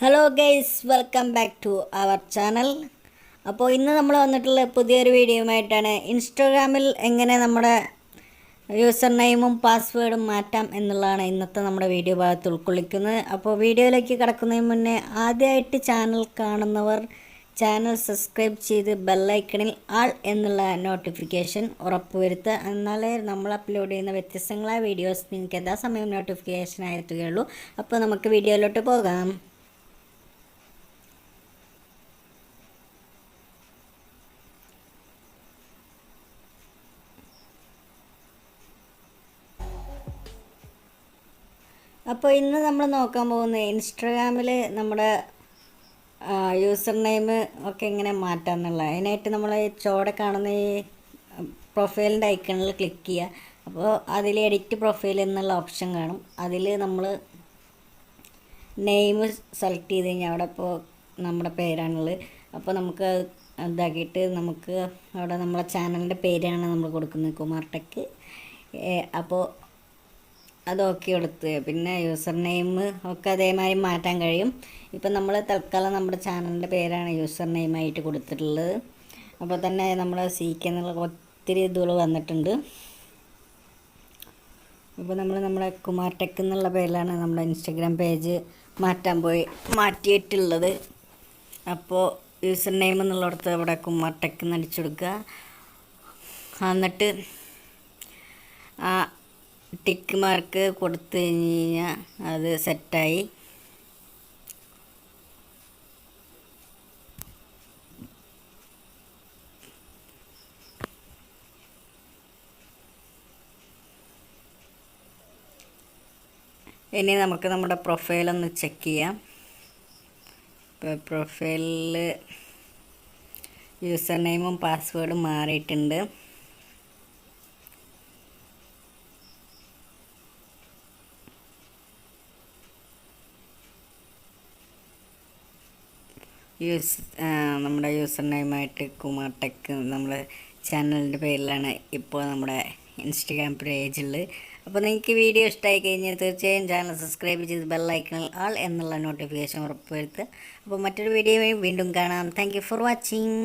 Hello guys, welcome back to our channel. അപ്പോൾ ഇന്ന് നമ്മൾ വന്നിട്ടുള്ള പുതിയൊരു വീഡിയോയുമായിട്ടാണ്. ഇൻസ്റ്റാഗ്രാമിൽ എങ്ങനെ നമ്മുടെ യൂസർ നെയിമും പാസ്വേഡും മാറ്റാം എന്നുള്ളതാണ് ഇന്നത്തെ നമ്മുടെ വീഡിയോ ഭാഗത്ത് ഉൾക്കൊള്ളിക്കുന്നത്. അപ്പോൾ വീഡിയോയിലേക്ക് കടക്കുന്നതിന് മുന്നേ ആദ്യമായിട്ട് ചാനൽ കാണുന്നവർ ചാനൽ സബ്സ്ക്രൈബ് ചെയ്ത് ബെല്ലൈക്കണിൽ ആൾ എന്നുള്ള നോട്ടിഫിക്കേഷൻ ഉറപ്പുവരുത്തുക. എന്നാലേ നമ്മൾ അപ്ലോഡ് ചെയ്യുന്ന വ്യത്യസ്തങ്ങളായ വീഡിയോസ് നിങ്ങൾക്ക് യഥാസമയം നോട്ടിഫിക്കേഷൻ ആയെത്തുകയുള്ളൂ. അപ്പോൾ നമുക്ക് വീഡിയോയിലോട്ട് പോകാം. അപ്പോൾ ഇന്ന് നമ്മൾ നോക്കാൻ പോകുന്നത് ഇൻസ്റ്റാഗ്രാമിൽ നമ്മുടെ യൂസർ നെയിം ഒക്കെ എങ്ങനെ മാറ്റാം എന്നുള്ള. അതിനായിട്ട് നമ്മൾ ചുവടെ കാണുന്ന ഈ പ്രൊഫൈലിൻ്റെ ഐക്കണിൽ ക്ലിക്ക് ചെയ്യുക. അപ്പോൾ അതിൽ എഡിറ്റ് പ്രൊഫൈൽ എന്നുള്ള ഓപ്ഷൻ കാണും. അതിൽ നമ്മൾ നെയിം സെലക്ട് ചെയ്ത് കഴിഞ്ഞാൽ അവിടെ ഇപ്പോൾ നമ്മുടെ പേരാണുള്ളത്. അപ്പോൾ നമുക്ക് ഇതാക്കിയിട്ട് നമുക്ക് അവിടെ നമ്മളെ ചാനലിൻ്റെ പേരാണ് നമ്മൾ കൊടുക്കുന്നത്, കുമാർ ടെക്. അപ്പോൾ അതൊക്കെ കൊടുത്ത് പിന്നെ യൂസർ നെയിം ഒക്കെ അതേമാതിരി മാറ്റാൻ കഴിയും. ഇപ്പം നമ്മൾ തൽക്കാലം നമ്മുടെ ചാനലിൻ്റെ പേരാണ് യൂസർ നെയിമായിട്ട് കൊടുത്തിട്ടുള്ളത്. അപ്പോൾ തന്നെ നമ്മൾ എന്നുള്ള ഒത്തിരി ഇതുകൾ വന്നിട്ടുണ്ട്. അപ്പോൾ നമ്മൾ നമ്മുടെ കുമാർ ടെക് എന്നുള്ള പേരിലാണ് നമ്മുടെ ഇൻസ്റ്റഗ്രാം പേജ് മാറ്റിയിട്ടുള്ളത്. അപ്പോൾ യൂസർ നെയിം എന്നുള്ളിടത്ത് അവിടെ കുമാർ ടെക് എന്ന് അടിച്ചു കൊടുക്കുക. എന്നിട്ട് ടിക്ക് മാർക്ക് കൊടുത്തു കഴിഞ്ഞ് കഴിഞ്ഞാൽ അത് സെറ്റായി. ഇനി നമുക്ക് നമ്മുടെ പ്രൊഫൈലൊന്ന് ചെക്ക് ചെയ്യാം. ഇപ്പോൾ പ്രൊഫൈലിൽ യൂസർ നെയിമും പാസ്വേഡും മാറിയിട്ടുണ്ട്. നമ്മുടെ യൂസർ നെയിമായിട്ട് കുമാർ ടെക് നമ്മുടെ ചാനലിൻ്റെ പേരിലാണ് ഇപ്പോൾ നമ്മുടെ ഇൻസ്റ്റഗ്രാം പേജുള്ളത്. അപ്പോൾ നിങ്ങൾക്ക് വീഡിയോ ഇഷ്ടമായി കഴിഞ്ഞാൽ തീർച്ചയായും ചാനൽ സബ്സ്ക്രൈബ് ചെയ്ത് ബെല്ലൈക്കണിൽ ആൾ എന്നുള്ള നോട്ടിഫിക്കേഷൻ ഉറപ്പുവരുത്തുക. അപ്പോൾ മറ്റൊരു വീഡിയോയും വീണ്ടും കാണാം. Thank you for watching.